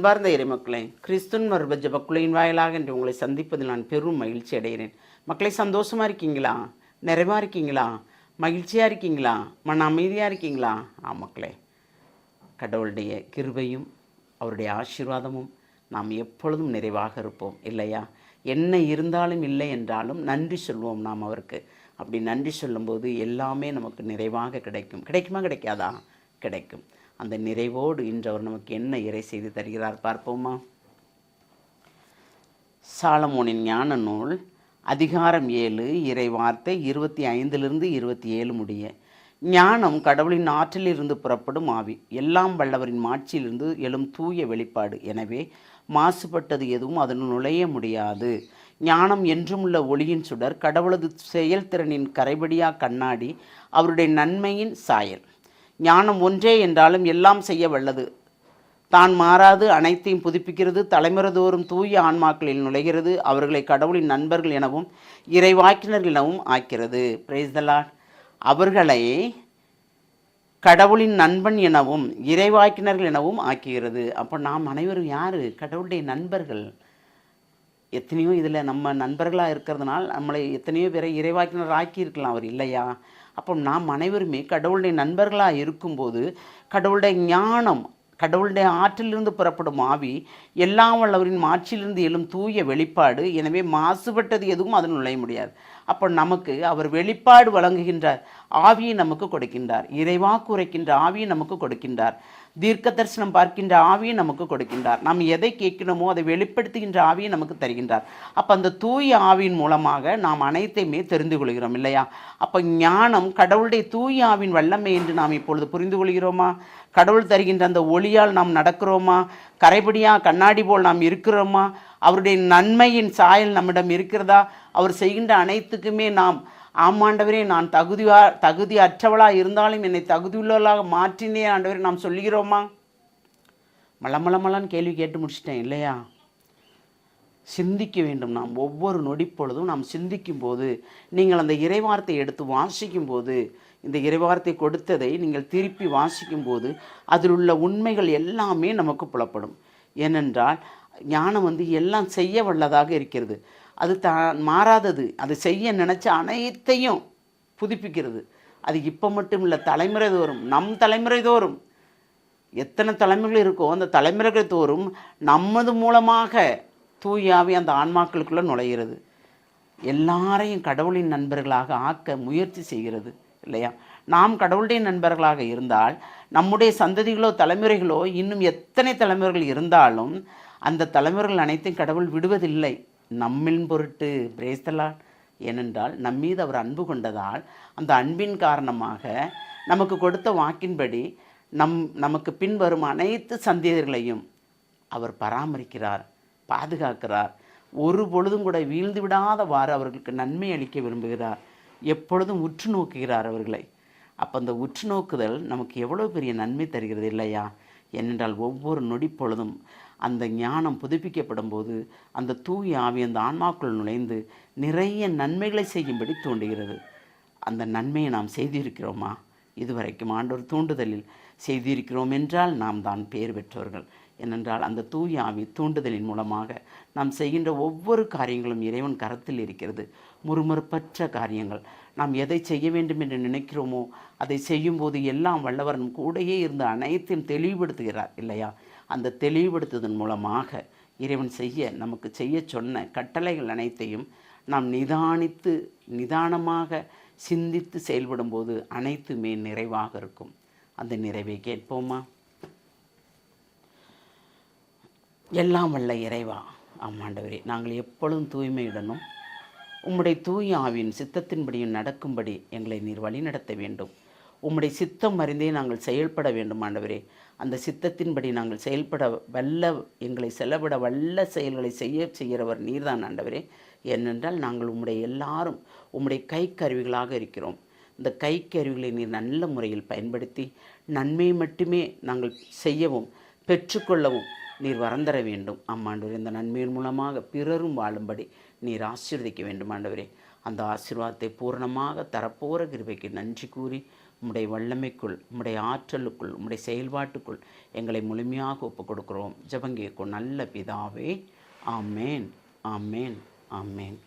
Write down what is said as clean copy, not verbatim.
அன்பார்ந்த இறைமக்களே, கிறிஸ்துவின் மறுப ஜெபக்குழுவின் வாயிலாக இன்று உங்களை சந்திப்பதில் நான் பெரும் மகிழ்ச்சி அடைகிறேன். மக்களை, சந்தோஷமாக இருக்கீங்களா? நிறைவாக இருக்கீங்களா? மகிழ்ச்சியாக இருக்கீங்களா? மன அமைதியாக இருக்கீங்களா? மக்களே, கடவுளுடைய கிருபையும் அவருடைய ஆசீர்வாதமும் நாம் எப்பொழுதும் நிறைவாக இருப்போம் இல்லையா? என்ன இருந்தாலும் இல்லை என்றாலும் நன்றி சொல்வோம் நாம் அவருக்கு. அப்படி நன்றி சொல்லும்போது எல்லாமே நமக்கு நிறைவாக கிடைக்கும். கிடைக்குமா கிடைக்காதா? கிடைக்கும். அந்த நிறைவோடு இன்று அவர் நமக்கு என்ன இறை செய்து தருகிறார் பார்ப்போமா? சாலமோனின் ஞான நூல் அதிகாரம் 7 இறை வார்த்தை 25 27 முடிய. ஞானம் கடவுளின் ஆற்றிலிருந்து புறப்படும் ஆவி, எல்லாம் வல்லவரின் மாட்சியிலிருந்து எழும் தூய வெளிப்பாடு. எனவே மாசுபட்டது எதுவும் அதனுள் நுழைய முடியாது. ஞானம் என்றும் உள்ள ஒளியின் சுடர், கடவுளது செயல்திறனின் கரைபடியா கண்ணாடி, அவருடைய நன்மையின் சாயல். ஞானம் ஒன்றே என்றாலும் எல்லாம் செய்ய வல்லது. தான் மாறாது, அனைத்தையும் புதுப்பிக்கிறது. தலைமுறைதோறும் தூய ஆன்மாக்களில் நுழைகிறது. அவர்களை கடவுளின் நண்பர்கள் எனவும் இறைவாக்கினர்கள் எனவும் ஆக்கிறது. Praise the Lord. அவர்களை கடவுளின் நண்பன் எனவும் இறைவாக்கினர்கள் எனவும் ஆக்குகிறது. அப்போ நாம் அனைவரும் யார்? கடவுளுடைய நண்பர்கள். எத்தனையோ இதில் நம்ம நண்பர்களாக இருக்கிறதுனால் நம்மளை எத்தனையோ பேரை இறைவாக்கினர் ஆக்கியிருக்கலாம் அவர், இல்லையா? அப்போ நாம் அனைவருமே கடவுளுடைய நண்பர்களாக இருக்கும்போது கடவுளுடைய ஞானம், கடவுளுடைய ஆற்றிலிருந்து புறப்படும் ஆவி, எல்லாம் வல்லவரின் மாட்சியிலிருந்து எழும் தூய வெளிப்பாடு. எனவே மாசுபட்டது எதுவும் அதன் நுழைய முடியாது. அப்போ நமக்கு அவர் வெளிப்பாடு வழங்குகின்றார், ஆவியை நமக்கு கொடுக்கின்றார். இறைவாக்கு உரைக்கின்ற ஆவியை நமக்கு கொடுக்கின்றார். தீர்க்க தரிசனம் பார்க்கின்ற ஆவியை நமக்கு கொடுக்கின்றார். நாம் எதை கேட்கணுமோ அதை வெளிப்படுத்துகின்ற ஆவியை நமக்கு தருகின்றார். அப்போ அந்த தூய ஆவியின் மூலமாக நாம் அனைத்தையுமே தெரிந்து கொள்கிறோம் இல்லையா? அப்போ ஞானம் கடவுளுடைய தூய ஆவின் வல்லமை என்று நாம் இப்பொழுது புரிந்து கொள்கிறோமா? கடவுள் தருகின்ற அந்த ஒளியால் நாம் நடக்கிறோமா? கரைபடியாக கண்ணாடி போல் நாம் இருக்கிறோமா? அவருடைய நன்மையின் சாயல் நம்மிடம் இருக்கிறதா? அவர் செய்கின்ற அனைத்துக்குமே நாம் ஆமாண்டவரே, நான் தகுதி அற்றவளாக இருந்தாலும் என்னை தகுதியுள்ளவளாக மாற்றினே ஆண்டவரே நாம் சொல்லுகிறோமா? மலமலமலான்னு கேள்வி கேட்டு முடிச்சிட்டேன் இல்லையா? சிந்திக்க வேண்டும். நாம் ஒவ்வொரு நொடிப்பொழுதும் நாம் சிந்திக்கும் போது, நீங்கள் அந்த இறைவார்த்தை எடுத்து வாசிக்கும் போது, இந்த இறைவார்த்தை கொடுத்ததை நீங்கள் திருப்பி வாசிக்கும் போது அதில் உள்ள உண்மைகள் எல்லாமே நமக்கு புலப்படும். ஏனென்றால் ஞானம் எல்லாம் செய்ய வல்லதாக இருக்கிறது. அது தான் மாறாதது. அது செய்ய நினச்ச அனைத்தையும் புதுப்பிக்கிறது. அது இப்போ மட்டும் இல்லை, தலைமுறை தோறும், நம் தலைமுறை தோறும் எத்தனை தலைமுறைகள் இருக்கோ அந்த தலைமுறைகள் தோறும் நமது மூலமாக தூயாவி அந்த ஆன்மாக்களுக்குள்ளே நுழைகிறது. எல்லாரையும் கடவுளின் நண்பர்களாக ஆக்க முயற்சி செய்கிறது இல்லையா? நாம் கடவுளுடைய நண்பர்களாக இருந்தால் நம்முடைய சந்ததிகளோ தலைமுறைகளோ இன்னும் எத்தனை தலைமுறைகள் இருந்தாலும் அந்த தலைமுறைகள் அனைத்தையும் கடவுள் விடுவதில்லை நம்மின் பொருட்டு. Praise the Lord. ஏனென்றால் நம்மீது அவர் அன்பு கொண்டதால் அந்த அன்பின் காரணமாக நமக்கு கொடுத்த வாக்கின்படி நமக்கு பின்வரும் அனைத்து சந்ததிகளையும் அவர் பராமரிக்கிறார், பாதுகாக்கிறார். ஒரு பொழுதும் கூட வீழ்ந்து விடாதவாறு அவர்களுக்கு நன்மை அளிக்க விரும்புகிறார். எப்பொழுதும் உற்று நோக்குகிறார் அவர்களை. அப்போ அந்த உற்று நோக்குதல் நமக்கு எவ்வளோ பெரிய நன்மை தருகிறது இல்லையா? ஏனென்றால் ஒவ்வொரு நொடி பொழுதும் அந்த ஞானம் புதுப்பிக்கப்படும் போது அந்த தூய ஆவி அந்த ஆன்மாக்குள் நுழைந்து நிறைய நன்மைகளை செய்யும்படி தூண்டுகிறது. அந்த நன்மையை நாம் செய்திருக்கிறோமா? இதுவரைக்கும் ஆண்டவர் தூண்டுதலில் செய்திருக்கிறோம் என்றால் நாம் தான் பேர் பெற்றவர்கள். ஏனென்றால் அந்த தூய ஆவி தூண்டுதலின் மூலமாக நாம் செய்கின்ற ஒவ்வொரு காரியங்களும் இறைவன் கரத்தில் இருக்கிறது. முறுமுறுப்பற்ற காரியங்கள். நாம் எதை செய்ய வேண்டும் என்று நினைக்கிறோமோ அதை செய்யும்போது எல்லாம் வல்லவரன் கூடையே இருந்து அனைத்தையும் தெளிவுபடுத்துகிறார் இல்லையா? அந்த தெளிவுபடுத்துவதன் மூலமாக இறைவன் நமக்கு செய்ய சொன்ன கட்டளைகள் அனைத்தையும் நாம் நிதானமாக சிந்தித்து செயல்படும்போது அனைத்துமே நிறைவாக இருக்கும். அந்த நிறைவை கேட்போமா? எல்லாம் வல்ல இறைவா, ஆமாண்டவரே, நாங்கள் எப்பொழுதும் தூய்மையுடனும் உம்முடைய தூய ஆவியின் சித்தத்தின்படியும் நடக்கும்படி எங்களை நீர் வழிநடத்த வேண்டும். உம்முடைய சித்தம் அறிந்தே நாங்கள் செயல்பட வேண்டும் ஆண்டவரே. அந்த சித்தத்தின்படி நாங்கள் செயல்பட எங்களை செலவிட வல்ல செயல்களை செய்கிறவர் நீர்தான் ஆண்டவரே. ஏனென்றால் நாங்கள் எல்லாரும் உம்முடைய கைக்கருவிகளாக இருக்கிறோம். இந்த கைக்கருவிகளை நீர் நல்ல முறையில் பயன்படுத்தி நன்மையை மட்டுமே நாங்கள் செய்யவும் பெற்றுக்கொள்ளவும் நீர் வரந்தர வேண்டும். ஆமாண்டவரே, இந்த நன்மையின் மூலமாக பிறரும் வாழும்படி நீர் ஆசீர்வதிக்க வேண்டும் ஆண்டவரே. அந்த ஆசீர்வாதத்தை பூரணமாக தரப்போகிற கிருபைக்கு நன்றி கூறி, உம்முடைய வல்லமைக்குள், உம்முடைய ஆற்றலுக்குள், உம்முடைய செயல்பாட்டுக்குள் எங்களை முழுமையாக ஒப்புக் கொடுக்கிறோம். ஜெபம் கேட்கும் நல்ல பிதாவே. ஆமேன், ஆமேன், ஆமேன்.